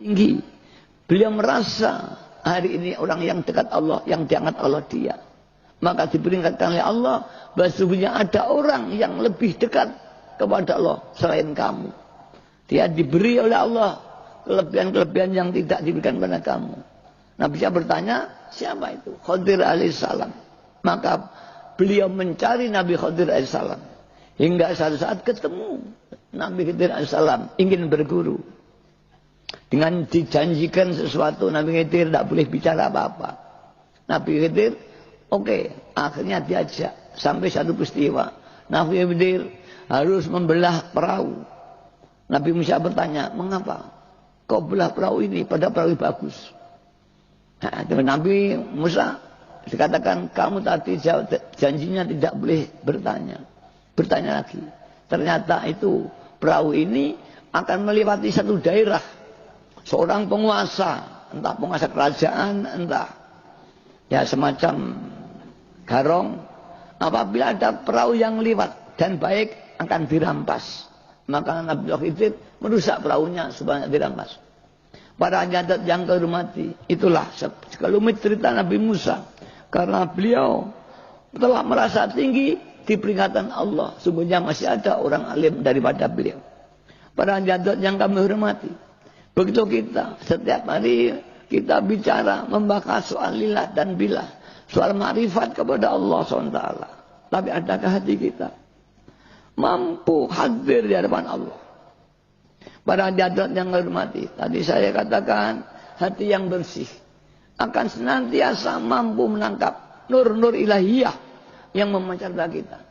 tinggi. Beliau merasa hari ini orang yang dekat Allah, yang diangkat Allah dia. Maka diperingatkan oleh Allah bahwa sesungguhnya ada orang yang lebih dekat kepada Allah selain kamu. Dia diberi oleh Allah kelebihan-kelebihan yang tidak diberikan kepada kamu. Nabi Isa bertanya, siapa itu? Khadir alaihissalam. Maka beliau mencari Nabi Khadir alaihissalam. Hingga suatu saat ketemu Nabi Khadir alaihissalam, ingin berguru. Dengan dijanjikan sesuatu, Nabi Khidir tidak boleh bicara apa-apa. Nabi Khidir, oke, akhirnya diajak sampai satu peristiwa. Nabi Khidir harus membelah perahu. Nabi Musa bertanya, mengapa kau belah perahu ini pada perahu bagus? Nah, dengan Nabi Musa dikatakan, kamu tadi janjinya tidak boleh bertanya. Bertanya lagi. Ternyata itu perahu ini akan melewati satu daerah. Seorang penguasa, entah penguasa kerajaan, entah ya semacam garong. Apabila ada perahu yang lewat dan baik akan dirampas. Maka Nabi Khidir merusak perahunya supaya dirampas. Para hadirin yang kehormati, itulah sekelumit cerita Nabi Musa. Karena beliau telah merasa tinggi di peringatan Allah. Sungguhnya masih ada orang alim daripada beliau. Para hadirin yang kami hormati. Begitu kita setiap hari kita bicara membahas soal lillah dan billah, soal ma'rifat kepada Allah SWT. Tapi adakah hati kita mampu hadir di hadapan Allah? Para hadirat yang hormati, tadi saya katakan hati yang bersih akan senantiasa mampu menangkap nur-nur ilahiyah yang memancar dari kita.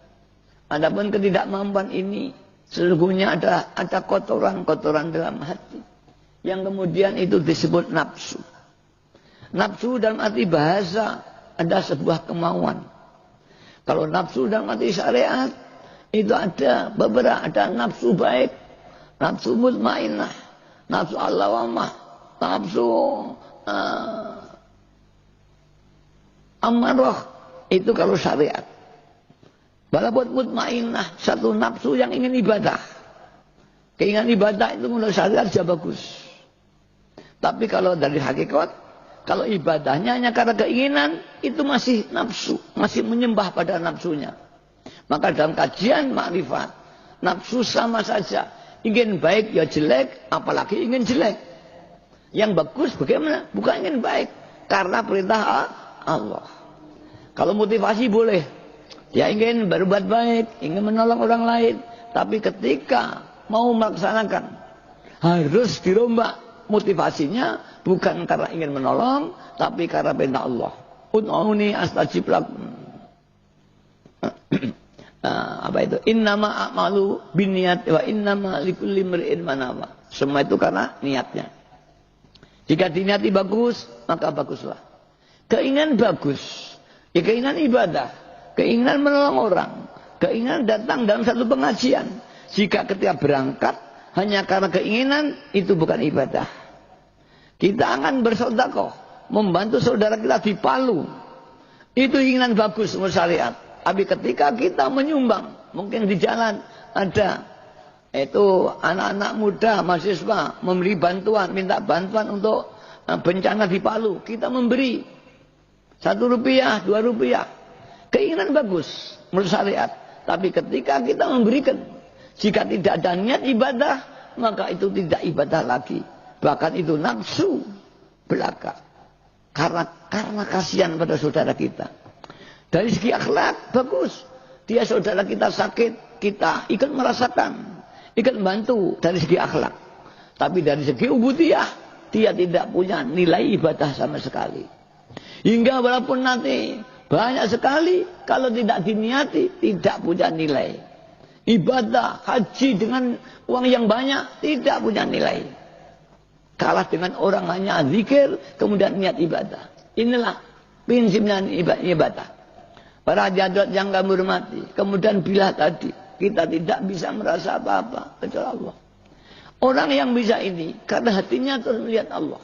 Adapun ketidakmampuan ini sesungguhnya ada kotoran-kotoran dalam hati. Yang kemudian itu disebut nafsu. Nafsu dalam arti bahasa ada sebuah kemauan. Kalau nafsu dalam arti syariat itu ada beberapa, ada nafsu baik, nafsu mutmainnah, nafsu allawamah, nafsu amarah. Itu kalau syariat. Walaupun mutmainnah, satu nafsu yang ingin ibadah. Keinginan ibadah itu menurut syariat sudah bagus. Tapi kalau dari hakikat, kalau ibadahnya hanya karena keinginan, itu masih nafsu, masih menyembah pada nafsunya. Maka dalam kajian makrifat, nafsu sama saja. Ingin baik ya jelek, apalagi ingin jelek. Yang bagus bagaimana? Bukan ingin baik, karena perintah Allah. Kalau motivasi boleh, dia ingin berbuat baik, ingin menolong orang lain. Tapi ketika mau melaksanakan, harus dirombak. Motivasinya bukan karena ingin menolong, tapi karena perintah Allah. Ud'uni astajib lakum. Apa itu? Innama a'malu binniyat wa innama likulli imri'in ma nawa. Semua itu karena niatnya. Jika diniati bagus, maka baguslah. Keinginan bagus, ya keinginan ibadah, keinginan menolong orang, keinginan datang dalam satu pengajian. Jika ketika berangkat hanya karena keinginan, itu bukan ibadah. Kita akan bersedekah, membantu saudara kita di Palu. Itu keinginan bagus menurut syariat. Tapi ketika kita menyumbang, mungkin di jalan ada itu anak-anak muda, mahasiswa memberi bantuan, minta bantuan untuk bencana di Palu. Kita memberi 1 rupiah, 2 rupiah. Keinginan bagus menurut syariat. Tapi ketika kita memberikan, jika tidak ada niat ibadah, maka itu tidak ibadah lagi. Bahkan itu nafsu belaka. Karena kasihan pada saudara kita. Dari segi akhlak, bagus. Dia saudara kita sakit, kita ikut merasakan. Ikut membantu dari segi akhlak. Tapi dari segi ubudiyah, dia tidak punya nilai ibadah sama sekali. Hingga walaupun nanti banyak sekali, kalau tidak diniati, tidak punya nilai. Ibadah, haji dengan uang yang banyak, tidak punya nilai. Kalah dengan orang hanya zikir, kemudian niat ibadah. Inilah prinsipnya ibadah. Para hadirat yang kami hormati. Kemudian bila tadi, kita tidak bisa merasa apa-apa kecuali Allah. Orang yang bisa ini, karena hatinya terus melihat Allah.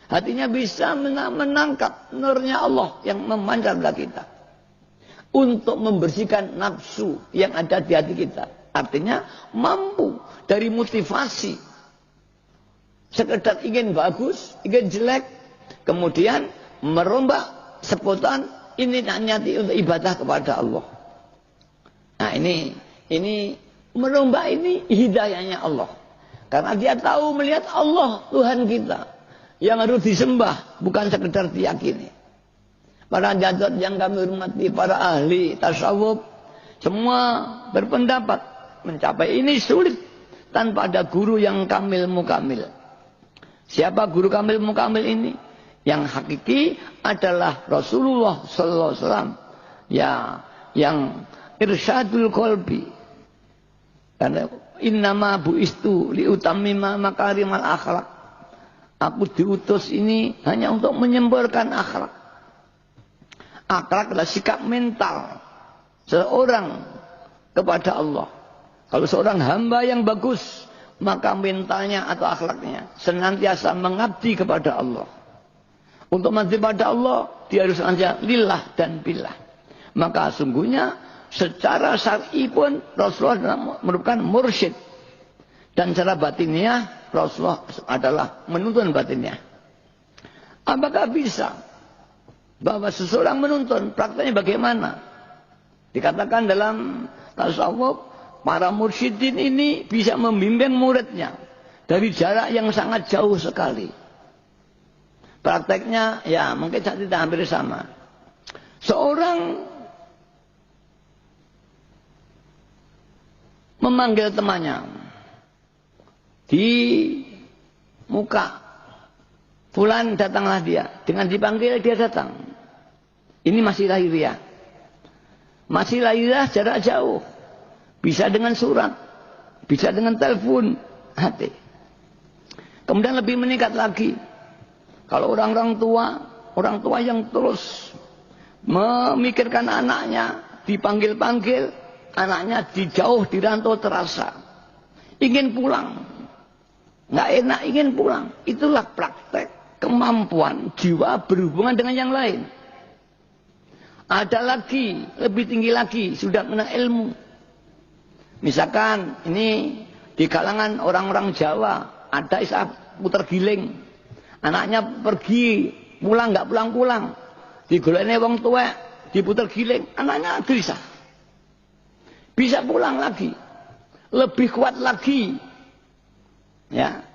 Hatinya bisa menangkap nurnya Allah yang memancar dari kita. Untuk membersihkan nafsu yang ada di hati kita. Artinya mampu dari motivasi sekedar ingin bagus, ingin jelek, kemudian merombak sebutan ini niati untuk ibadah kepada Allah. Nah ini merombak ini hidayahnya Allah. Karena dia tahu melihat Allah Tuhan kita yang harus disembah, bukan sekedar diyakini. Para jadot yang kami hormati, para ahli tasawuf, semua berpendapat mencapai ini sulit tanpa ada guru yang kamil mukamil. Siapa guru kamil mukamil ini? Yang hakiki adalah Rasulullah sallallahu alaihi wasallam. Ya, yang irsyadul qalbi. Karena innama buistu liutammima makarimal akhlak. Aku diutus ini hanya untuk menyempurnakan akhlak. Akhlak adalah sikap mental seorang kepada Allah. Kalau seorang hamba yang bagus, maka mentalnya atau akhlaknya senantiasa mengabdi kepada Allah. Untuk mengabdi kepada Allah, dia harus senantiasa lillah dan billah. Maka sungguhnya secara syar'i pun Rasulullah merupakan mursyid. Dan secara batinnya Rasulullah adalah menuntun batinnya. Apakah bisa bahwa seseorang menuntun, prakteknya bagaimana? Dikatakan dalam tasawuf, para mursyidin ini bisa membimbing muridnya dari jarak yang sangat jauh sekali. Prakteknya ya mungkin tidak hampir sama. Seorang memanggil temannya di muka, fulan datanglah dia. Dengan dipanggil dia datang. Ini masih lahiriah. Masih lahiriah jarak jauh. Bisa dengan surat. Bisa dengan telepon hati. Kemudian lebih meningkat lagi. Kalau orang tua yang terus memikirkan anaknya, dipanggil-panggil, anaknya dijauh, dirantau terasa. Ingin pulang. Nggak enak ingin pulang. Itulah praktek kemampuan jiwa berhubungan dengan yang lain. Ada lagi, lebih tinggi lagi, sudah kena ilmu. Misalkan ini di kalangan orang-orang Jawa, ada isa puter giling. Anaknya pergi, pulang nggak pulang-pulang. Digolekne wong tua, diputer giling, anaknya gelisah. Bisa pulang lagi. Lebih kuat lagi. Ya.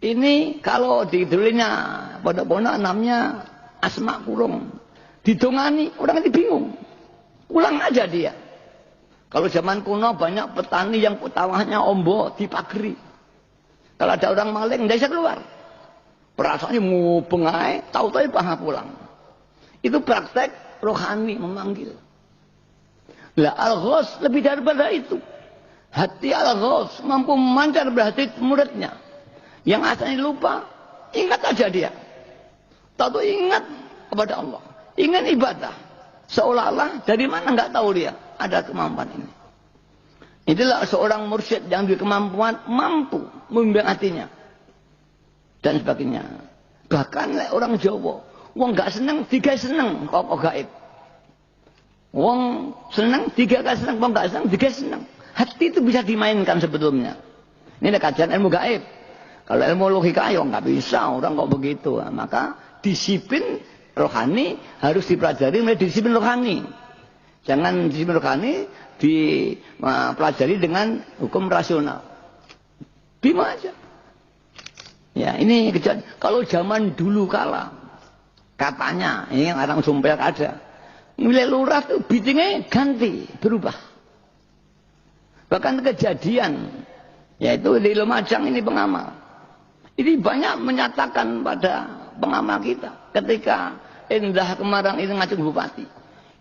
Ini kalau di dulunya pondok-pondok namanya Asma Kurung. Didongani, orang itu bingung. Pulang aja dia. Kalau zaman kuno banyak petani yang tawahnya ombo dipageri. Kalau ada orang maling, tidak bisa keluar. Perasaannya mubeng aja, tahu-tahu paham pulang. Itu praktek rohani memanggil. Lah Al-Ghaus lebih daripada itu. Hati Al-Ghaus mampu memancar berhati muridnya. Yang asalnya lupa, ingat aja dia. Tahu ingat kepada Allah. Ingat ibadah. Seolah-olah dari mana nggak tahu dia ada kemampuan ini. Itulah seorang mursyid yang berkemampuan mampu membimbing hatinya. Dan sebagainya. Bahkan orang Jawa, wong nggak seneng, tiga seneng kok gaib. Wong seneng, tiga gak seneng, wong nggak seneng, tiga seneng. Hati itu bisa dimainkan sebetulnya. Ini kajian ilmu gaib. Kalau ilmu logika ya nggak bisa, orang kok begitu. Nah, maka disiplin rohani harus dipelajari oleh disiplin rohani. Jangan disiplin rohani dipelajari dengan hukum rasional. Bima aja. Ya ini kejadian. Kalau zaman dulu kala, katanya ini yang orang sumpel ada. Nilai lurah tuh bitingnya ganti, berubah. Bahkan kejadian, yaitu di Lumajang ini pengamal. Ini banyak menyatakan pada pengamal kita ketika Endah Kemarang ini ngajak bupati.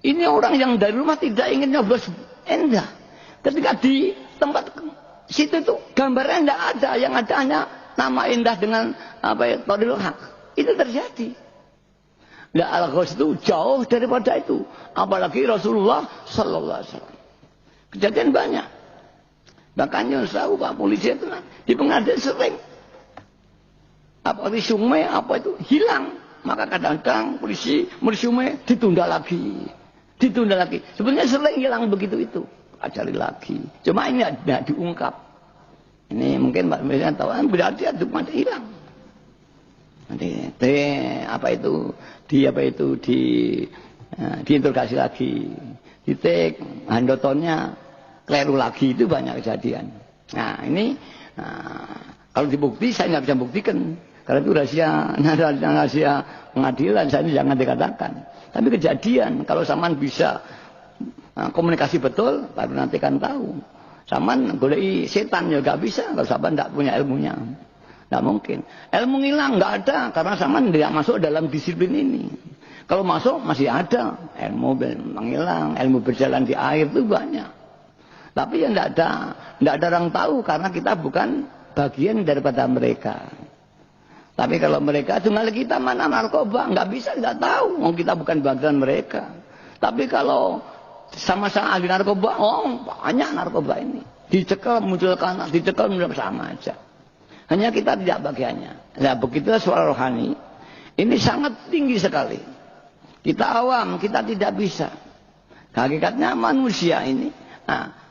Ini orang yang dari rumah tidak ingin nyoblos Endah. Ketika di tempat situ itu gambarnya tidak ada, yang ada hanya nama Endah dengan apa ya, Todil Haq. Itu terjadi. Nah Al-Ghaus itu jauh daripada itu. Apalagi Rasulullah Sallallahu Alaihi Wasallam. Kejadian banyak. Bahkan yang tahu Pak polisi itu di pengadilan sering. Apa di sungai apa itu hilang. Maka kadang-kadang polisi mersume ditunda lagi. Ditunda lagi. Sebenarnya sering hilang begitu itu. Cari lagi. Cuma ini tidak diungkap. Ini mungkin Mbak Miriam tahu. Berarti itu masih hilang. diinterogasi lagi, ditik, handotonnya keliru lagi, itu banyak kejadian. Nah ini kalau dibukti saya nggak bisa buktikan karena itu rahasia pengadilan, saya ini jangan dikatakan. Tapi kejadian kalau Saman bisa komunikasi betul, baru nanti kan tahu. Saman golei setan ya nggak bisa kalau Saman nggak punya ilmunya. Nggak mungkin. Ilmu hilang nggak ada karena Saman tidak masuk dalam disiplin ini. Kalau masuk masih ada. Ilmu menghilang, ilmu berjalan di air itu banyak. Tapi ya nggak ada orang tahu karena kita bukan bagian daripada mereka. Tapi kalau mereka cuma kita mana narkoba, nggak bisa, nggak tahu. Kita bukan bagian mereka. Tapi kalau sama-sama ahli narkoba, banyak narkoba ini. Dicekal muncul kanan, dicekal muncul sama aja. Hanya kita tidak bagiannya. Nah begitu suara rohani, ini sangat tinggi sekali. Kita awam, kita tidak bisa. Hakikatnya manusia ini,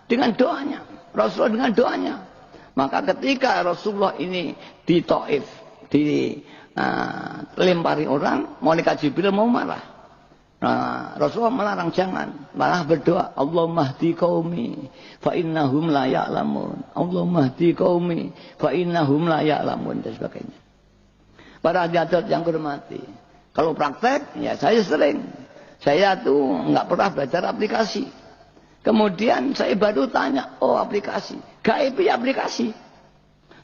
dengan doanya, Rasulullah dengan doanya. Maka ketika Rasulullah ini di Taif, dilempari orang, malaikat Jibril mau marah. Rasulullah melarang jangan, malah berdoa, Allahumma hdi qaumi fa innahum la ya'lamun. Allahumma hdi qaumi fa innahum la ya'lamun dan sebagainya. Para hadirat yang hormati, kalau praktek ya saya sering. Saya tuh nggak pernah belajar aplikasi. Kemudian saya baru tanya, aplikasi. Gaib ya aplikasi.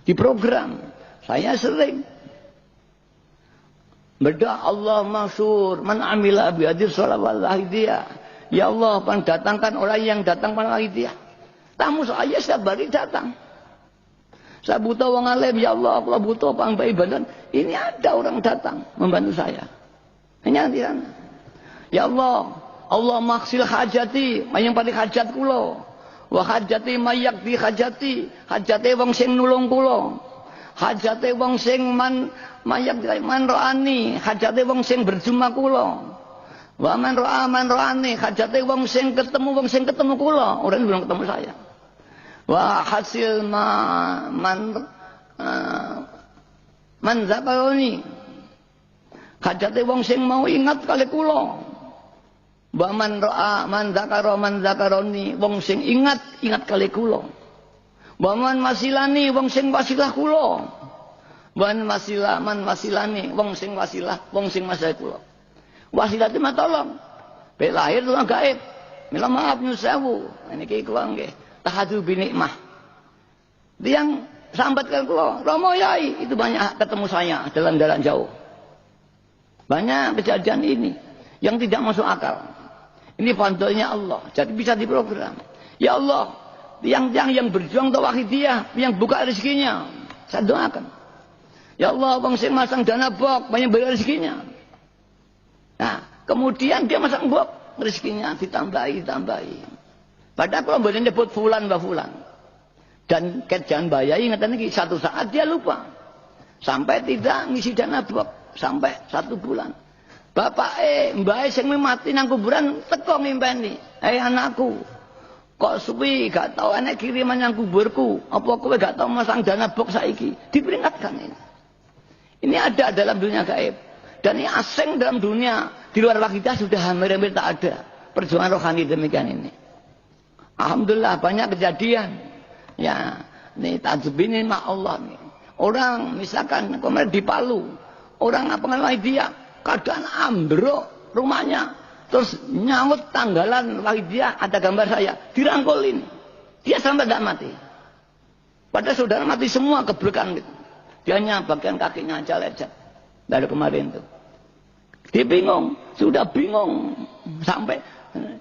Di program. Saya sering berdoa, Allah masyur man amila bihadir sholawat lahidiyah. Ya Allah, datangkan orang yang datang pada lahidiyah. Tamu saya setiap hari datang. Saya butuh orang alim, ya Allah, aku butuh pangbai badan. Ini ada orang datang membantu saya. Hanya di sana. Ya Allah, Allah maksil hajati, yang paling hajat kulo. Wa hajati mayak di hajati, hajati wong sing nulung kulo. Hajate wong sing man roani, hajate wong sing berjumpa kula. Wa man roani, hajate wong sing ketemu kula. Orang belum ketemu saya. Wa hasil man zakaroni. Hajate wong sing mau ingat kali kula. Wa man zakaroni, wong sing ingat kali kula. Waman masilani wong sing wasilah kula. Man masilani wong sing wasilah kula. Wasilah itu mah tolong. Bek lahir tuh gaib. Mila maaf nyuwun sewu. Niki kula nggih tahadu bi nikmah. Yang sambat kan kula, Romo Yai itu banyak ketemu saya dalam jalan jauh. Banyak kejadian ini yang tidak masuk akal. Ini fadlnya Allah. Jadi bisa diprogram. Ya Allah, yang berjuang untuk wahidiyah, yang buka rezekinya, saya doakan. Ya Allah, bang sing masang dana bok, banyak beri rezekinya. Nah, kemudian dia masang bok, rezekinya ditambahi. Padahal kalau boleh nyebut fulan mbak fulan, dan jangan bayai, ingat lagi satu saat dia lupa, sampai tidak ngisi dana bok, sampai 1 bulan. Bapak mbak sing mati nang kuburan teko ngimpeni, anakku. Kok suwi gak tahu enek kiriman yang kuburku, apa kowe gak tahu masang dana box saiki? Diperingatkan ini. Ini ada dalam dunia gaib. Dan ini asing dalam dunia. Di luar wakidah sudah hampir tak ada. Perjuangan rohani demikian ini. Alhamdulillah banyak kejadian. Ya, ini tajub ini mak Allah nih. Orang misalkan kemarin di Palu, orang apa namanya dia keadaan ambruk rumahnya. Terus nyaut tanggalan wahidiyah, ada gambar saya, dirangkulin. Dia sampai tidak mati. Padahal saudara mati semua kebelekan. Dia hanya bagian kakinya aja lecet. Dari kemarin itu. Dia bingung, sudah bingung. Sampai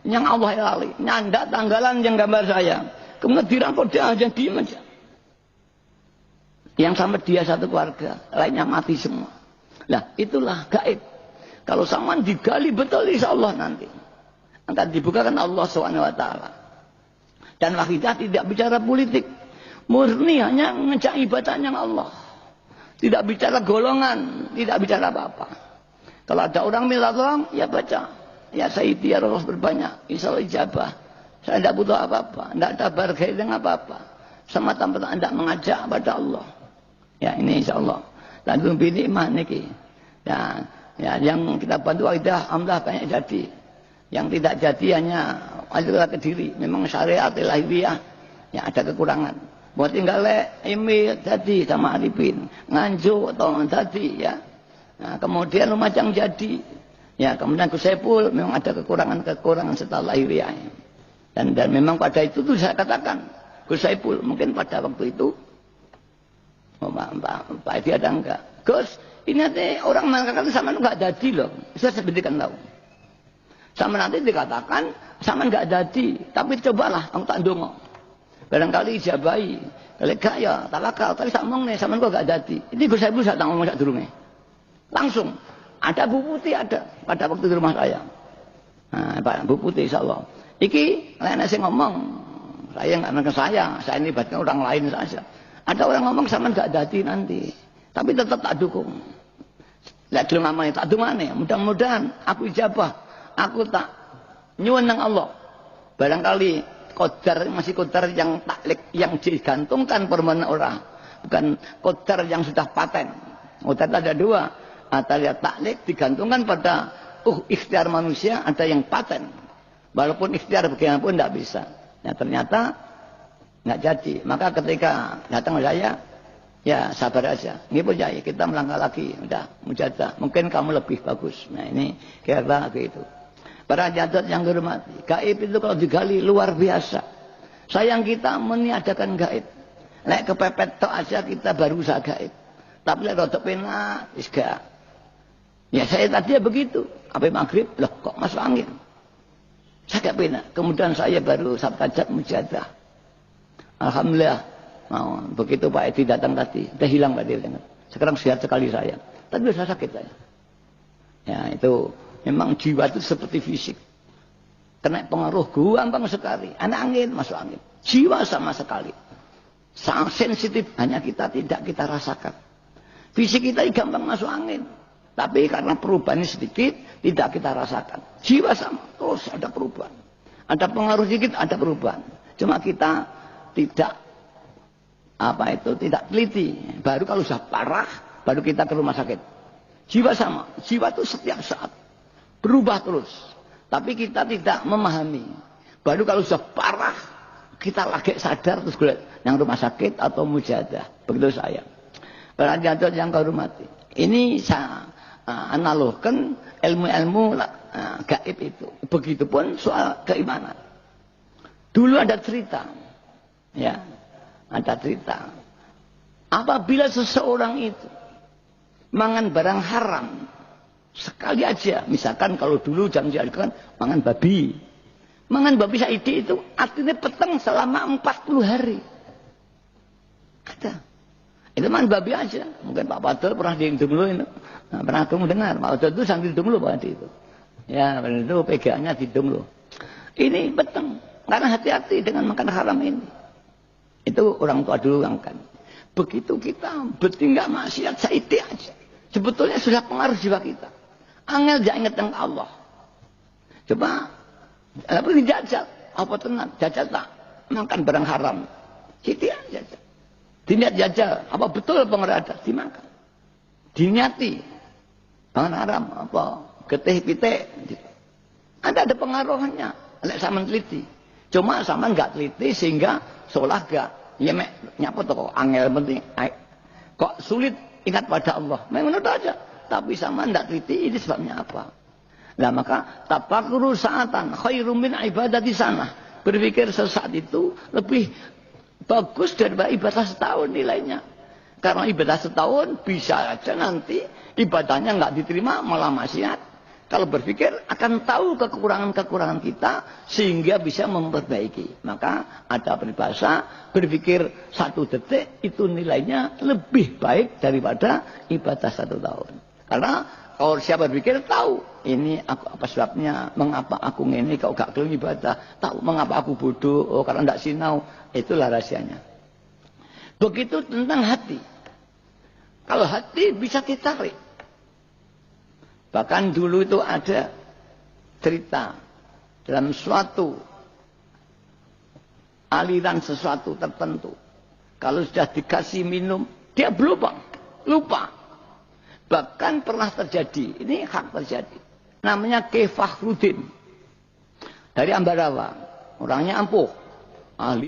yang Allah lali. Nyandak tanggalan yang gambar saya. Kemudian dirangkul dia aja, diem aja. Yang sampai dia satu keluarga, lainnya mati semua. Nah itulah gaib. Kalau saman digali betul insya Allah nanti. Akan dibukakan Allah SWT. Dan wahidah tidak bicara politik. Murni hanya ngejak ibadahnya Allah. Tidak bicara golongan. Tidak bicara apa-apa. Kalau ada orang minta tolong, ya baca. Ya Sayyidi ya Allah berbanyak. Insya Allah ijabah. Saya tidak butuh apa-apa. Tidak ada bargai dengan apa-apa. Semata-mata tidak mengajak pada Allah. Ya ini insya Allah. Lalu binikmah niki. Ya, yang kita bantu akidah alhamdulillah banyak jadi. Yang tidak jadi hanya aliran Kediri. Memang syariat lahiriah ya ada kekurangan. Buat tinggal email jadi sama Arifin, Nganjuk atau jadi ya. Nah, kemudian Lumajang jadi. Ya, kemudian Gus Saipul memang ada kekurangan setelah lahiriah. Dan memang pada itu tuh saya katakan Gus Saipul mungkin pada waktu itu Pak Edi ada enggak? Gus, ini nanti orang mengatakan sama enggak jadi loh. Saya sebutkan tahu. Sama nanti dikatakan sama enggak jadi, tapi cobalah aku tak ndonga. Barangkali ijabahi. Kalau gak ya tawakal, tapi sak mong nih sama enggak jadi. Ini Gus Saipul saya tak ngomong sak durunge. Langsung ada Bu Putih ada pada waktu di rumah saya. Nah, Pak Bu Putih insyaallah. Iki lain sing ngomong, saya enggak ngerti saya ini libatkan orang lain saja. Ada orang ngomong sama enggak jadi nanti, tapi tetap tak dukung. Lihat dulu namanya tak dungane, mudah-mudahan aku ijabah. Aku tak nyuwun nang Allah. Barangkali qadar masih qadar yang taklik yang digantungkan permohonan orang, bukan qadar yang sudah paten. Qadar ada dua, ada taklik digantungkan pada ikhtiar manusia, ada yang paten. Walaupun ikhtiar bagaimanapun tidak bisa. Ya ternyata nggak jadi. Maka ketika datang saya, ya sabar aja. Ini pun ya kita melangkah lagi. Udah mujadah. Mungkin kamu lebih bagus. Nah ini kira-kira gitu. Para jadot yang dihormati, gaib itu kalau digali luar biasa. Sayang kita meniadakan gaib. Lek kepepet tok aja kita baru usaha gaib. Tapi lek rodok penak, wis gak. Ya saya tadi ya begitu. Sampai maghrib, loh kok masuk angin. Saya gak penak. Kemudian saya baru sabtajat mujadah. Alhamdulillah. Mau begitu Pak Edi datang tadi, udah hilang Pak Edi. Sekarang sehat sekali saya. Tapi sudah sakit saya. Ya itu. Memang jiwa itu seperti fisik. Kena pengaruh gampang sekali. Anak angin, masuk angin. Jiwa sama sekali. Sangat sensitif. Hanya kita tidak kita rasakan. Fisik kita gampang masuk angin. Tapi karena perubahannya sedikit, tidak kita rasakan. Jiwa sama. Terus ada perubahan. Ada pengaruh sedikit, ada perubahan. Cuma kita tidak tidak teliti. Baru kalau sudah parah, baru kita ke rumah sakit. Jiwa sama. Jiwa itu setiap saat. Berubah terus. Tapi kita tidak memahami. Baru kalau sudah parah, kita lagi sadar terus yang rumah sakit atau mujadah. Begitu saya. Para jadot yang kau hormati. Ini saya analogkan ilmu-ilmu gaib itu. Begitupun soal keimanan. Dulu ada cerita. Ya. Ada cerita. Apabila seseorang itu mangan barang haram. Sekali aja, misalkan kalau dulu jangan diadukan mangan babi. Mangan babi saidi itu artinya peteng selama 40 hari. Ada. Itu mangan babi aja. Mungkin Pak Padel pernah dihitung dulu itu. Nah, pernah kamu dengar, Pak Padel itu sambil hitung dulu Pak itu. Ya, itu pegangannya dihitung dulu. Ini peteng. Karena hati-hati dengan makan haram ini. Itu orang tua dulu yang kan. Begitu kita bertingkah maksiat saidi aja. Sebetulnya sudah pengaruh jiwa kita. Angel jangan ingat tentang Allah. Coba, apa ini jajal? Apa tenang? Jajal tak? Makan barang haram. Siti aja. Diniat jajal. Apa betul pengerada? Dimakan. Diniati. Barang haram. Apa? Getih pite. Ada pengaruhnya. Lek sama teliti. Cuma sama enggak teliti sehingga seolah enggak. Ya nyapa tuh kok angel penting. Kok sulit ingat pada Allah. Memang itu aja. Tapi sama tidak teliti ini sebabnya apa. Nah maka tafakkur sa'atan khairum min ibadati sana. Berpikir sesaat itu lebih bagus daripada ibadah setahun nilainya. Karena ibadah setahun bisa aja nanti ibadahnya nggak diterima malah maksiat. Kalau berpikir akan tahu kekurangan-kekurangan kita sehingga bisa memperbaiki. Maka ada peribahasa berpikir 1 detik itu nilainya lebih baik daripada ibadah 1 tahun. Karena kalau siapa berpikir tahu ini aku apa sebabnya, mengapa aku ini kau gak kelem ibadah, tahu mengapa aku bodoh, oh karena tidak sinau, itulah rahasianya. Begitu tentang hati. Kalau hati bisa ditarik. Bahkan dulu itu ada cerita dalam suatu aliran sesuatu tertentu. Kalau sudah dikasih minum, dia lupa. Bahkan pernah terjadi, ini hak terjadi. Namanya Ki Fakhruddin dari Ambarawa. Orangnya ampuh, ahli